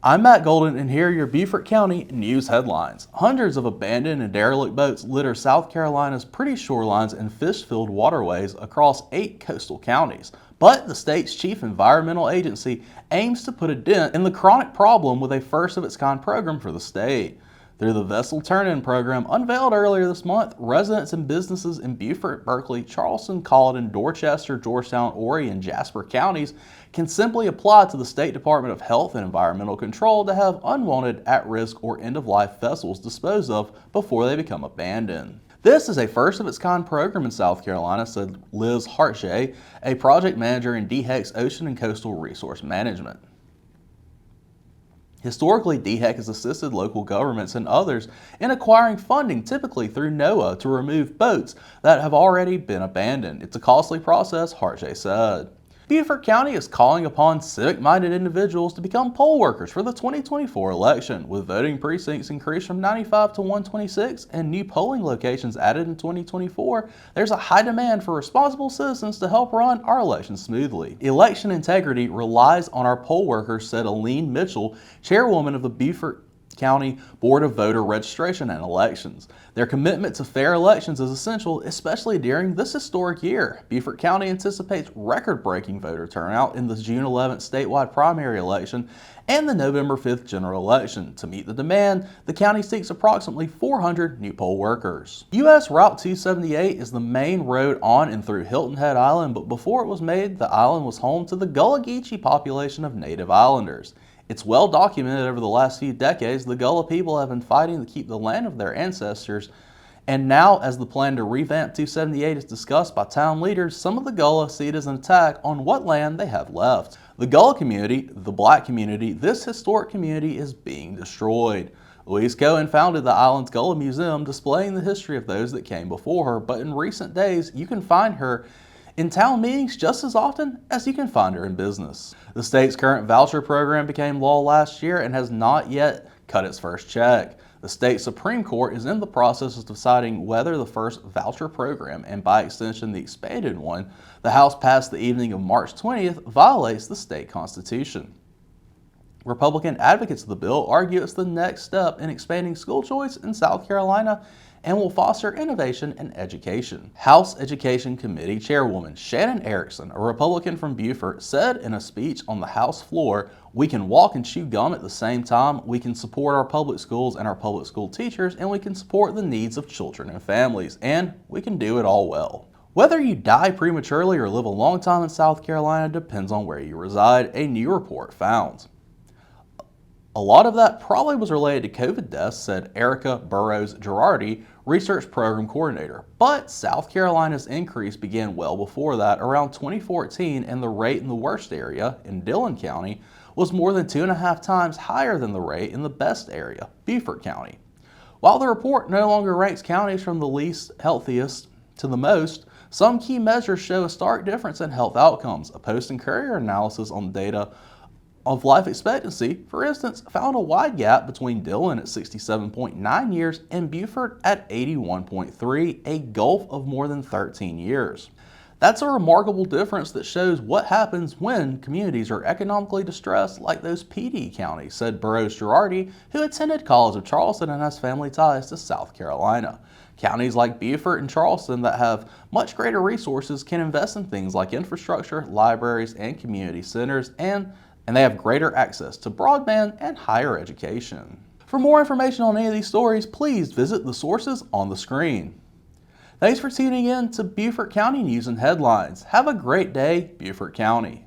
I'm Matt Goldin, and here are your Beaufort County news headlines. Hundreds of abandoned and derelict boats litter South Carolina's pretty shorelines and fish-filled waterways across 8 coastal counties. But the state's chief environmental agency aims to put a dent in the chronic problem with a first-of-its-kind program for the state. Through the Vessel Turn-In program unveiled earlier this month, residents and businesses in Beaufort, Berkeley, Charleston, Goldin, Dorchester, Georgetown, Horry, and Jasper counties can simply apply to the State Department of Health and Environmental Control to have unwanted, at-risk, or end-of-life vessels disposed of before they become abandoned. This is a first-of-its-kind program in South Carolina, said Liz Hartjay, a project manager in DHEC's Ocean and Coastal Resource Management. Historically, DHEC has assisted local governments and others in acquiring funding, typically through NOAA, to remove boats that have already been abandoned. It's a costly process, Hartjay said. Beaufort County is calling upon civic-minded individuals to become poll workers for the 2024 election, with voting precincts increased from 95 to 126 and new polling locations added in 2024. There's a high demand for responsible citizens to help run our elections smoothly. Election integrity relies on our poll workers, said Aline Mitchell, chairwoman of the Beaufort County Board of Voter Registration and Elections. Their commitment to fair elections is essential, especially during this historic year. Beaufort County anticipates record-breaking voter turnout in the June 11th statewide primary election and the November 5th general election. To meet the demand, the county seeks approximately 400 new poll workers. U.S. Route 278 is the main road on and through Hilton Head Island, but before it was made, the island was home to the Gullah Geechee population of native islanders. It's well documented over the last few decades the Gullah people have been fighting to keep the land of their ancestors, and now as the plan to revamp 278 is discussed by town leaders, some of the Gullah see it as an attack on what land they have left. The Gullah community, the black community, this historic community is being destroyed. Louise Cohen founded the island's Gullah Museum, displaying the history of those that came before her, but in recent days you can find her in town meetings just as often as you can find her in business. The state's current voucher program became law last year and has not yet cut its first check. The state Supreme Court is in the process of deciding whether the first voucher program, and by extension the expanded one, the House passed the evening of March 20th, violates the state constitution. Republican advocates of the bill argue it's the next step in expanding school choice in South Carolina and will foster innovation and education. House Education Committee Chairwoman Shannon Erickson, a Republican from Beaufort, said in a speech on the House floor, "We can walk and chew gum at the same time. We can support our public schools and our public school teachers, and we can support the needs of children and families, and we can do it all well." Whether you die prematurely or live a long time in South Carolina depends on where you reside, a new report found. A lot of that probably was related to COVID deaths, said Erica Burrows-Girardi, Research Program Coordinator. But South Carolina's increase began well before that, around 2014, and the rate in the worst area, in Dillon County, was more than 2.5 times higher than the rate in the best area, Beaufort County. While the report no longer ranks counties from the least healthiest to the most, some key measures show a stark difference in health outcomes. A Post and Courier analysis on data of life expectancy, for instance, found a wide gap between Dillon at 67.9 years and Beaufort at 81.3, a gulf of more than 13 years. That's a remarkable difference that shows what happens when communities are economically distressed like those PD counties, said Burrows-Girardi, who attended College of Charleston and has family ties to South Carolina. Counties like Beaufort and Charleston that have much greater resources can invest in things like infrastructure, libraries, and community centers, and they have greater access to broadband and higher education. For more information on any of these stories, please visit the sources on the screen. Thanks for tuning in to Beaufort County News and Headlines. Have a great day, Beaufort County.